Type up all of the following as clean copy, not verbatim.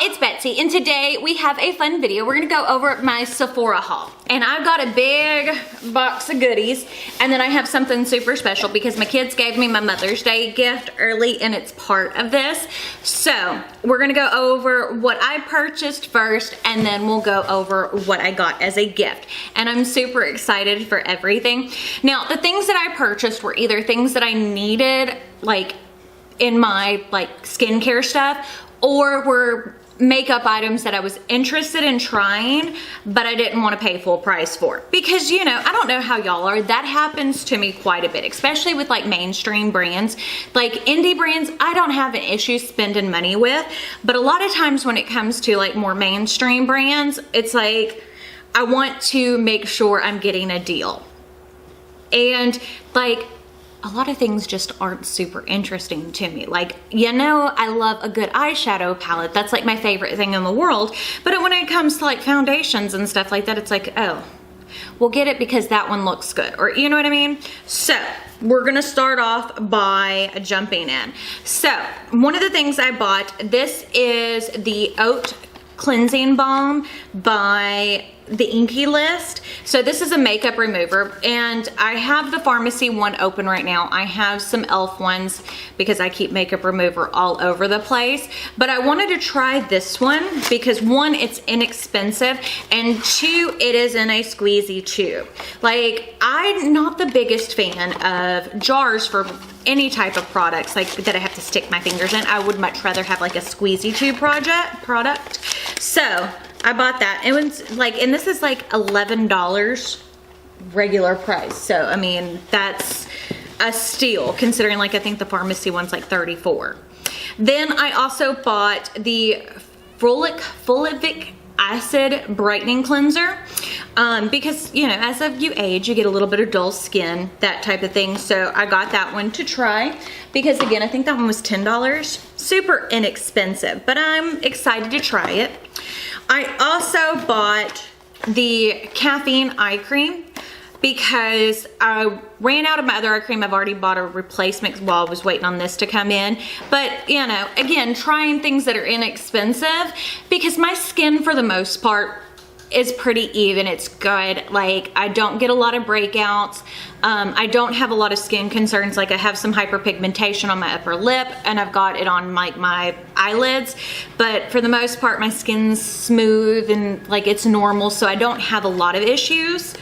it's Betsy, and today we have a fun video. We're gonna go over my Sephora haul. And I've got a big box of goodies, and then I have something super special because my kids gave me my Mother's Day gift early, and it's part of this. So we're gonna go over what I purchased first, and then we'll go over what I got as a gift. And I'm super excited for everything. Now, the things that I purchased were either things that I needed, like in my skincare stuff, or were makeup items that I was interested in trying, but I didn't want to pay full price for. Because, you know, I don't know how y'all are, that happens to me quite a bit, especially with like mainstream brands. Like indie brands, I don't have an issue spending money with, but a lot of times when it comes to like more mainstream brands, it's like, I want to make sure I'm getting a deal. And like, a lot of things just aren't super interesting to me. Like, you know, I love a good eyeshadow palette. That's like my favorite thing in the world. But when it comes to like foundations and stuff like that, it's like, oh, we'll get it because that one looks good. Or, you know what I mean? So we're gonna start off by jumping in. So one of the things I bought, this is the Oat Cleansing Balm by the Inkey List. So this is a makeup remover, and I have the pharmacy one open right now. I have some e.l.f. ones because I keep makeup remover all over the place, but I wanted to try this one because one, it's inexpensive, and two, it is in a squeezy tube. Like, I'm not the biggest fan of jars for any type of products like that I have to stick my fingers in. I would much rather have like a squeezy tube product. So I bought that. It was like, and this is like $11 regular price. So, I mean, that's a steal considering, like, I think the pharmacy one's like $34. Then I also bought the Folic Acid Brightening Cleanser because, you know, as you age, you get a little bit of dull skin, that type of thing. So I got that one to try because, again, I think that one was $10. Super inexpensive, but I'm excited to try it. I also bought the caffeine eye cream because I ran out of my other eye cream. I've already bought a replacement while I was waiting on this to come in. But, you know, again, trying things that are inexpensive because my skin, for the most part, is pretty even. It's good. Like, I don't get a lot of breakouts. I don't have a lot of skin concerns. Like, I have some hyperpigmentation on my upper lip, and I've got it on like my eyelids, but for the most part my skin's smooth and like it's normal, so I don't have a lot of issues.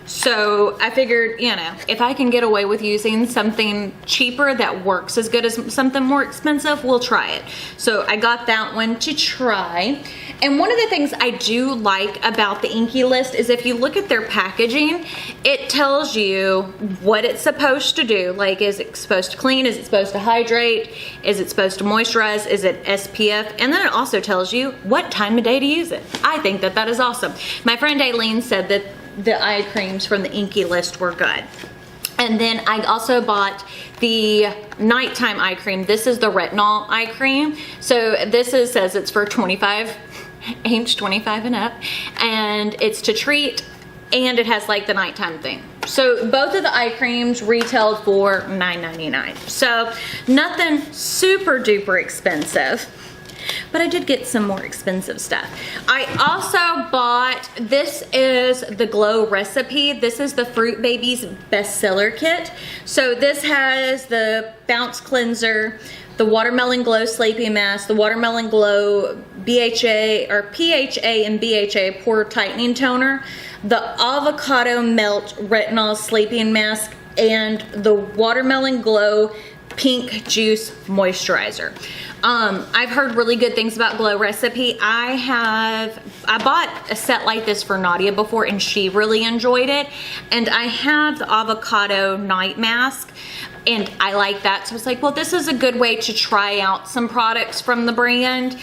So I figured, you know, if I can get away with using something cheaper that works as good as something more expensive, we'll try it. So I got that one to try. And one of the things I do like about the Inkey List is if you look at their packaging, it tells you what it's supposed to do. Like, is it supposed to clean? Is it supposed to hydrate? Is it supposed to moisturize? Is it SPF? And then it also tells you what time of day to use it. I think that that is awesome. My friend Aileen said that the eye creams from the Inkey List were good. And then I also bought the nighttime eye cream. This is the retinol eye cream. So this says it's for age 25 and up, and it's to treat, and it has like the nighttime thing. So both of the eye creams retailed for $9.99. So nothing super duper expensive. But I did get some more expensive stuff. I also bought, this is the Glow Recipe. This is the Fruit Babies bestseller kit. So this has the Bounce Cleanser, the Watermelon Glow Sleeping Mask, the Watermelon Glow BHA or PHA and BHA Pore Tightening Toner, the Avocado Melt Retinol Sleeping Mask, and the Watermelon Glow Pink Juice Moisturizer. I've heard really good things about Glow Recipe. I bought a set like this for Nadia before, and she really enjoyed it. And I have the Avocado Night Mask, and I like that. So I was like, well, this is a good way to try out some products from the brand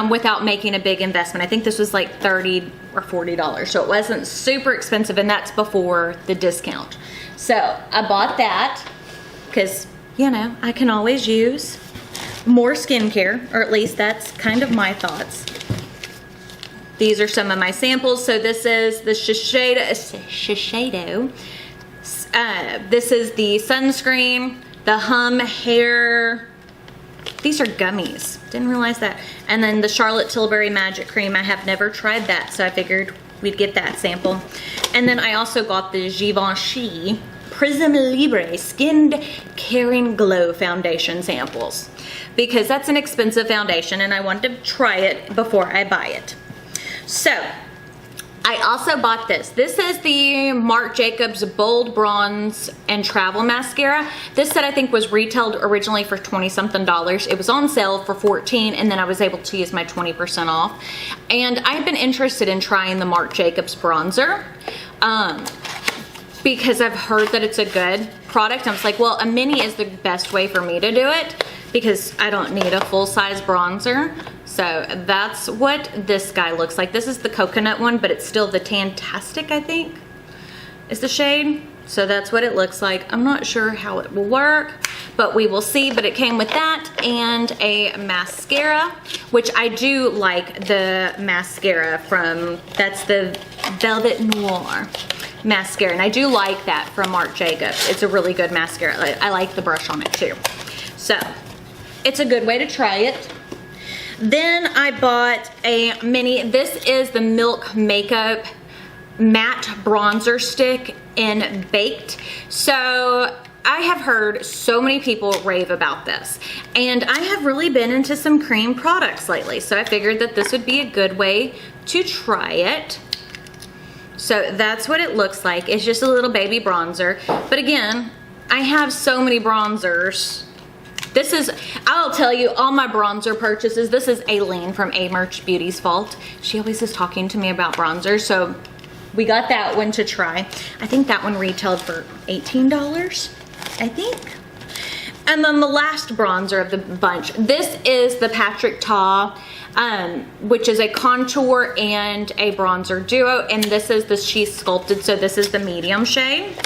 without making a big investment. I think this was like $30 or $40, so it wasn't super expensive, and that's before the discount. So I bought that because, you know, I can always use more skincare, or at least that's kind of my thoughts. These are some of my samples. So this is the Shiseido. This is the sunscreen, the Hum hair these are gummies. Didn't realize that. And then the Charlotte Tilbury Magic Cream. I have never tried that, so I figured we'd get that sample. And then I also got the Givenchy Prism Libre Skin Caring Glow Foundation samples, because that's an expensive foundation and I wanted to try it before I buy it. So I also bought this. This is the Marc Jacobs Bold Bronze and Travel Mascara. This set I think was retailed originally for $20-something. It was on sale for $14, and then I was able to use my 20% off. And I've been interested in trying the Marc Jacobs bronzer because I've heard that it's a good product. I was like, well, a mini is the best way for me to do it because I don't need a full-size bronzer. So that's what this guy looks like. This is the coconut one, but it's still the Tantastic, I think, is the shade. So that's what it looks like. I'm not sure how it will work, but we will see. But it came with that and a mascara, which I do like the mascara from, that's the Velvet Noir mascara. And I do like that from Marc Jacobs. It's a really good mascara. I like the brush on it too. So it's a good way to try it. Then I bought a mini. This is the Milk Makeup Matte Bronzer Stick in Baked. So I have heard so many people rave about this, and I have really been into some cream products lately, so I figured that this would be a good way to try it. So that's what it looks like. It's just a little baby bronzer, but again, I have so many bronzers. This is, I'll tell you, all my bronzer purchases, this is Aileen from A Merch Beauty's fault. She always is talking to me about bronzers, so we got that one to try. I think that one retailed for $18, I think. And then the last bronzer of the bunch, this is the Patrick Ta, which is a contour and a bronzer duo, and this is the She Sculpted, so this is the medium shade.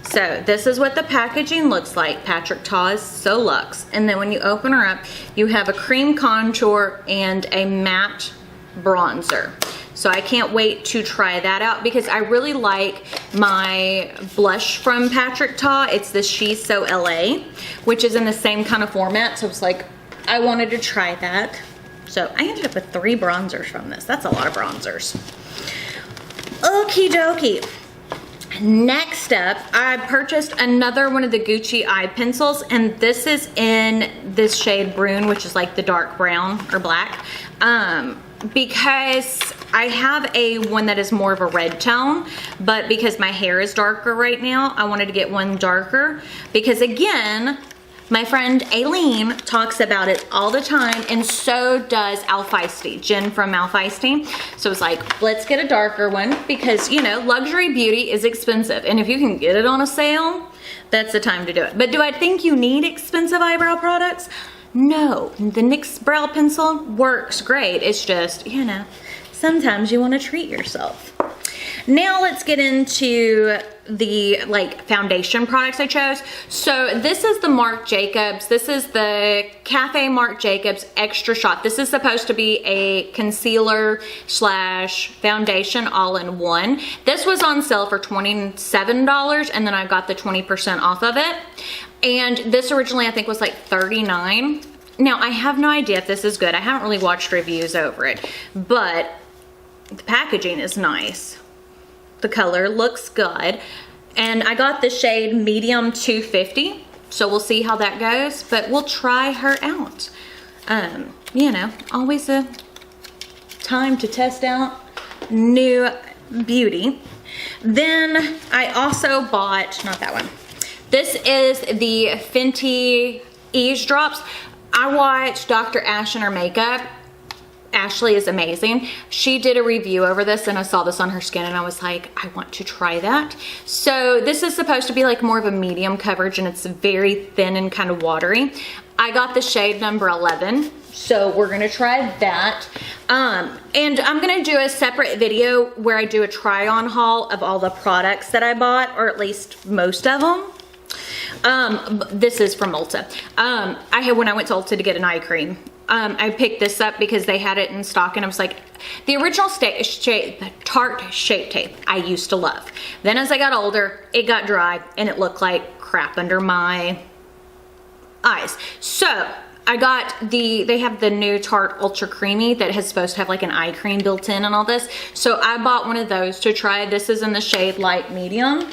So this is what the packaging looks like. Patrick Ta is so luxe. And then when you open her up, you have a cream contour and a matte bronzer. So I can't wait to try that out because I really like my blush from Patrick Ta. It's the She's So LA, which is in the same kind of format. So it's like, I wanted to try that. So I ended up with 3 bronzers from this. That's a lot of bronzers. Okie dokie. Next up, I purchased another one of the Gucci eye pencils, and this is in this shade Brune, which is like the dark brown or black, because I have a one that is more of a red tone, but because my hair is darker right now, I wanted to get one darker because, again, my friend Aileen talks about it all the time, and so does Al Feisty, Jen from Al Feisty. So it's like, let's get a darker one because, you know, luxury beauty is expensive. And if you can get it on a sale, that's the time to do it. But do I think you need expensive eyebrow products? No. The NYX brow pencil works great. It's just, you know, sometimes you want to treat yourself. Now let's get into the like foundation products I chose. So this is the Marc Jacobs. This is the Cafe Marc Jacobs Extra Shot. This is supposed to be a concealer slash foundation all in one. This was on sale for $27, and then I got the 20% off of it. And this originally I think was like $39. Now I have no idea if this is good. I haven't really watched reviews over it, but the packaging is nice. The color looks good. And I got the shade medium 250. So we'll see how that goes, but we'll try her out. You know, always a time to test out new beauty. Then I also bought, not that one. This is the Fenty Eavesdrops. I watched Dr. Ash and her makeup. Ashley is amazing. She did a review over this and I saw this on her skin and I was like, I want to try that. So this is supposed to be like more of a medium coverage and it's very thin and kind of watery. I got the shade number 11. So we're gonna try that. And I'm gonna do a separate video where I do a try on haul of all the products that I bought, or at least most of them. This is from Ulta. When I went to Ulta to get an eye cream, I picked this up because they had it in stock and I was like, the original Tarte Shape Tape I used to love. Then as I got older, it got dry and it looked like crap under my eyes. So I got they have the new Tarte Ultra Creamy that is supposed to have like an eye cream built in and all this. So I bought one of those to try. This is in the shade Light Medium.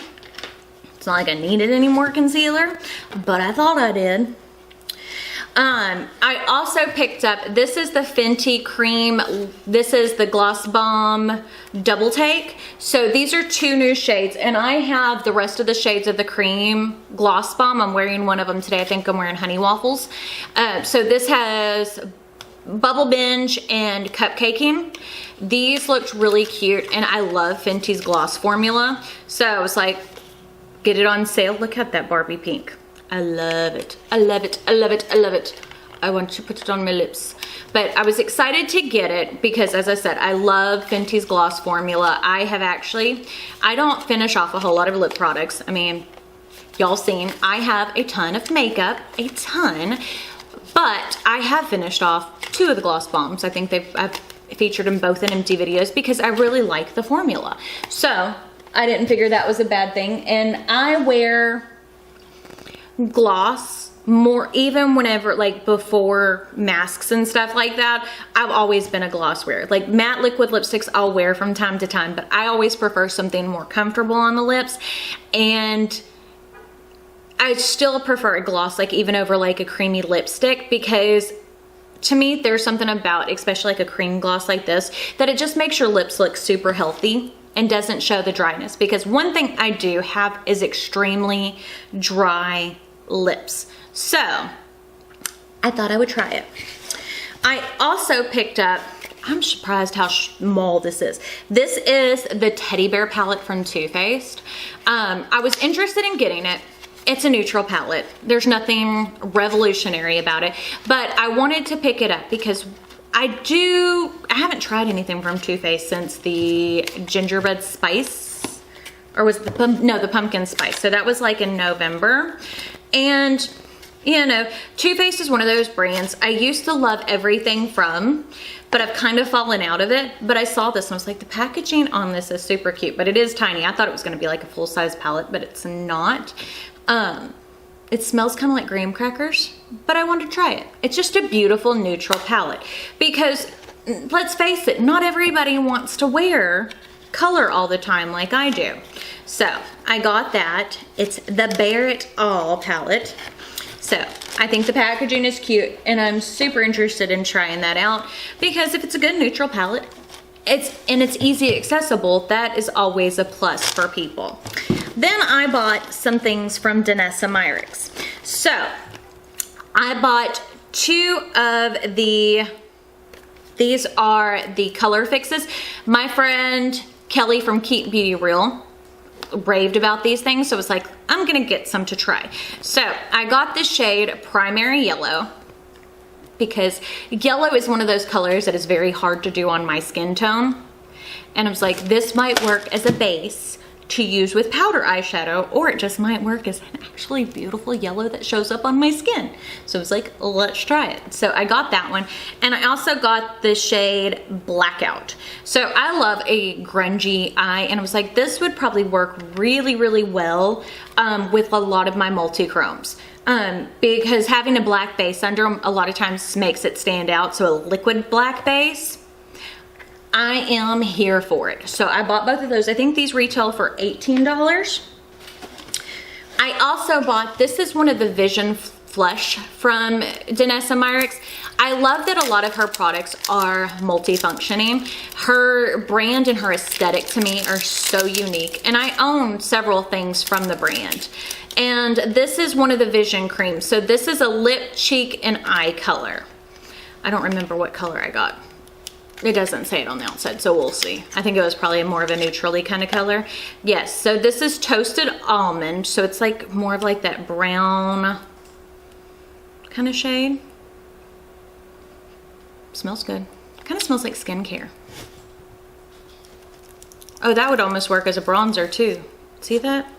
It's not like I needed any more concealer, but I thought I did. I also picked up, this is the Fenty Cream. This is the Gloss Bomb Double Take. So these are 2 new shades, and I have the rest of the shades of the Cream Gloss Bomb. I'm wearing one of them today. I think I'm wearing Honey Waffles. So this has Bubble Binge and Cupcaking. These looked really cute, and I love Fenty's gloss formula. So I was like, get it on sale. Look at that Barbie pink. I love it. I love it. I love it. I love it. I want to put it on my lips. But I was excited to get it because, as I said, I love Fenty's gloss formula. I don't finish off a whole lot of lip products. I mean, y'all seen, I have a ton of makeup, a ton, but I have finished off 2 of the gloss bombs. I think I've featured them both in empty videos because I really like the formula. So I didn't figure that was a bad thing. And I wear gloss more, even whenever, like before masks and stuff like that. I've always been a gloss wearer. Like matte liquid lipsticks I'll wear from time to time, but I always prefer something more comfortable on the lips. And I still prefer a gloss, like even over like a creamy lipstick, because to me there's something about, especially like a cream gloss like this, that it just makes your lips look super healthy and doesn't show the dryness. Because one thing I do have is extremely dry lips. So I thought I would try it. I also picked up, I'm surprised how small this is. This is the Teddy Bear palette from Too Faced. I was interested in getting it. It's a neutral palette. There's nothing revolutionary about it, but I wanted to pick it up because I haven't tried anything from Too Faced since the gingerbread spice, or was the pumpkin spice. So that was like in November. And you know, Too Faced is one of those brands I used to love everything from, but I've kind of fallen out of it. But I saw this and I was like, the packaging on this is super cute, but it is tiny. I thought it was gonna be like a full-size palette, but it's not. It smells kind of like graham crackers, but I wanted to try it. It's just a beautiful neutral palette because let's face it, not everybody wants to wear color all the time like I do. So I got that. It's the Bare It All palette. So I think the packaging is cute and I'm super interested in trying that out because if it's a good neutral palette, it's easy accessible, that is always a plus for people. Then I bought some things from Danessa Myricks. So I bought 2 of these are the color fixes. My friend Kelly from Keep Beauty Real raved about these things, so I was like, I'm gonna get some to try. So I got the shade Primary Yellow because yellow is one of those colors that is very hard to do on my skin tone, and I was like, this might work as a base to use with powder eyeshadow, or it just might work as an actually beautiful yellow that shows up on my skin. So I was like, let's try it. So I got that one, and I also got the shade Blackout. So I love a grungy eye, and I was like, this would probably work really, really well with a lot of my multi-chromes. Because having a black base under them a lot of times makes it stand out. So a liquid black base, I am here for it. So I bought both of those. I think these retail for $18. I also bought, this is one of the Vision Flush from Danessa Myricks. I love that a lot of her products are multifunctioning. Her brand and her aesthetic to me are so unique. And I own several things from the brand. And this is one of the Vision creams. So this is a lip, cheek, and eye color. I don't remember what color I got. It doesn't say it on the outside, so we'll see. I think it was probably more of a neutrally kind of color. Yes, so this is Toasted Almond, so it's like more of like that brown kind of shade. Smells good. Kind of smells like skincare. Oh, that would almost work as a bronzer too. See that?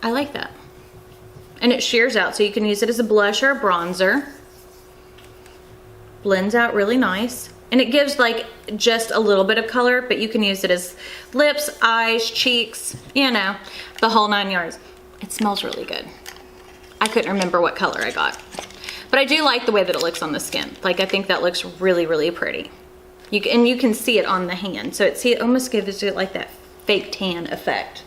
I like that. And it shears out, so you can use it as a blush or a bronzer. Blends out really nice, and it gives like just a little bit of color, but you can use it as lips, eyes, cheeks, you know, the whole 9 yards. It smells really good. I couldn't remember what color I got. But I do like the way that it looks on the skin. Like, I think that looks really, really pretty. And you can see it on the hand. So it almost gives it like that fake tan effect.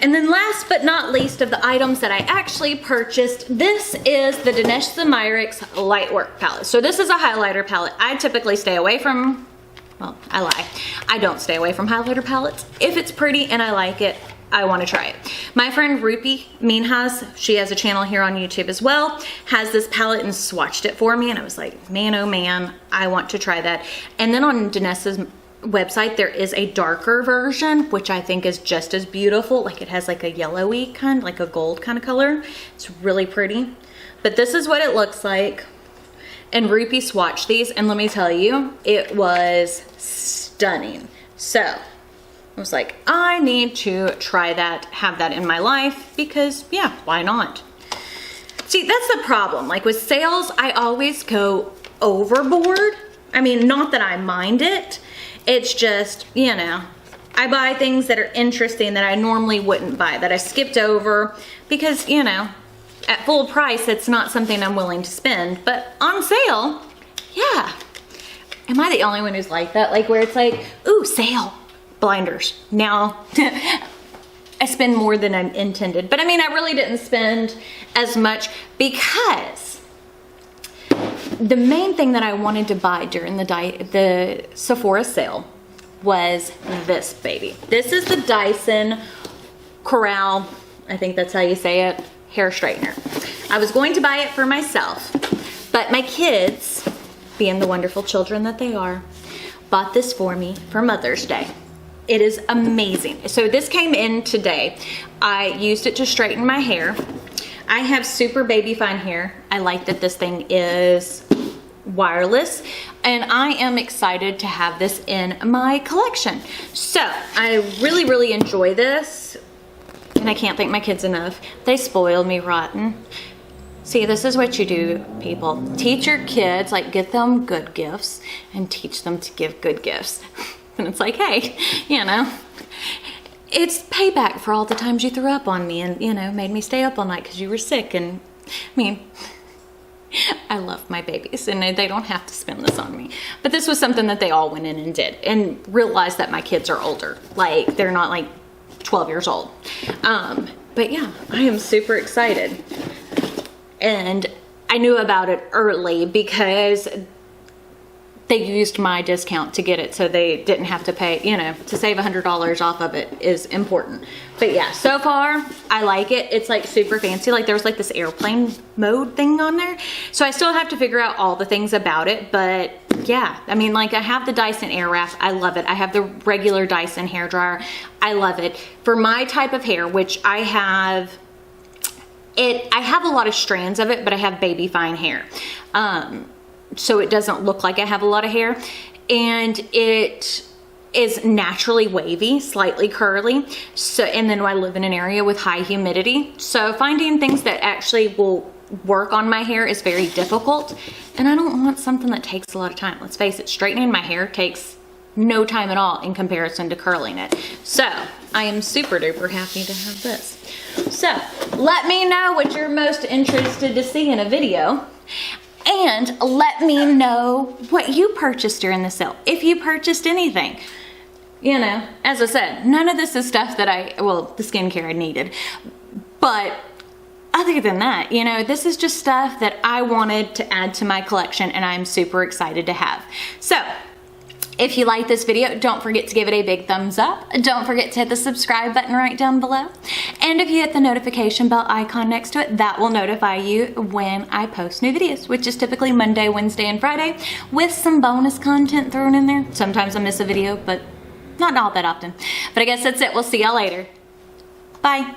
And then last but not least of the items that I actually purchased, this is the Danessa Myricks Lightwork palette. So this is a highlighter palette. I typically stay away from, well, I lie. I don't stay away from highlighter palettes. If it's pretty and I like it, I want to try it. My friend Rupi Minhas, she has a channel here on YouTube as well, has this palette and swatched it for me, and I was like, man, oh man, I want to try that. And then on Danessa's website, there is a darker version, which I think is just as beautiful. Like, it has like a yellowy kind, like a gold kind of color. It's really pretty. But this is what it looks like. And Rupi swatched these, and let me tell you, it was stunning. So I was like, I need to try that, have that in my life, because yeah, why not? See, that's the problem. Like with sales, I always go overboard. I mean, not that I mind it. It's just, you know, I buy things that are interesting that I normally wouldn't buy, that I skipped over because, you know, at full price, it's not something I'm willing to spend. But on sale, yeah. Am I the only one who's like that? Like where it's like, ooh, sale, blinders. Now, I spend more than I intended. But I mean, I really didn't spend as much because the main thing that I wanted to buy during the Sephora sale was this baby. This is the Dyson Corral, I think that's how you say it, hair straightener. I was going to buy it for myself, but my kids, being the wonderful children that they are, bought this for me for Mother's Day. It is amazing. So this came in today. I used it to straighten my hair. I have super baby fine hair. I like that this thing is wireless, and I am excited to have this in my collection. So I really, really enjoy this, and I can't thank my kids enough. They spoiled me rotten. See, this is what you do, people. Teach your kids, like get them good gifts and teach them to give good gifts. And it's like, hey, you know, it's payback for all the times you threw up on me and, you know, made me stay up all night because you were sick. And I mean, I love my babies and they don't have to spend this on me. But this was something that they all went in and did and realized that my kids are older. Like, they're not like 12 years old. But yeah, I am super excited. And I knew about it early because they used my discount to get it, so they didn't have to pay, you know, to save $100 off of it is important. But yeah, so far I like it. It's like super fancy. Like there was like this airplane mode thing on there. So I still have to figure out all the things about it, but yeah, I mean, like I have the Dyson Airwrap. I love it. I have the regular Dyson hairdryer. I love it. For my type of hair, which I have a lot of strands of it, but I have baby fine hair. So it doesn't look like I have a lot of hair, and it is naturally wavy, slightly curly. So, and then I live in an area with high humidity. So finding things that actually will work on my hair is very difficult. And I don't want something that takes a lot of time. Let's face it, straightening my hair takes no time at all in comparison to curling it. So I am super duper happy to have this. So let me know what you're most interested to see in a video. And let me know what you purchased during the sale. If you purchased anything. You know, as I said, none of this is stuff that well, the skincare I needed. But other than that, you know, this is just stuff that I wanted to add to my collection and I'm super excited to have. So, if you like this video, don't forget to give it a big thumbs up. Don't forget to hit the subscribe button right down below. And if you hit the notification bell icon next to it, that will notify you when I post new videos, which is typically Monday, Wednesday, and Friday, with some bonus content thrown in there. Sometimes I miss a video, but not all that often. But I guess that's it. We'll see y'all later. Bye.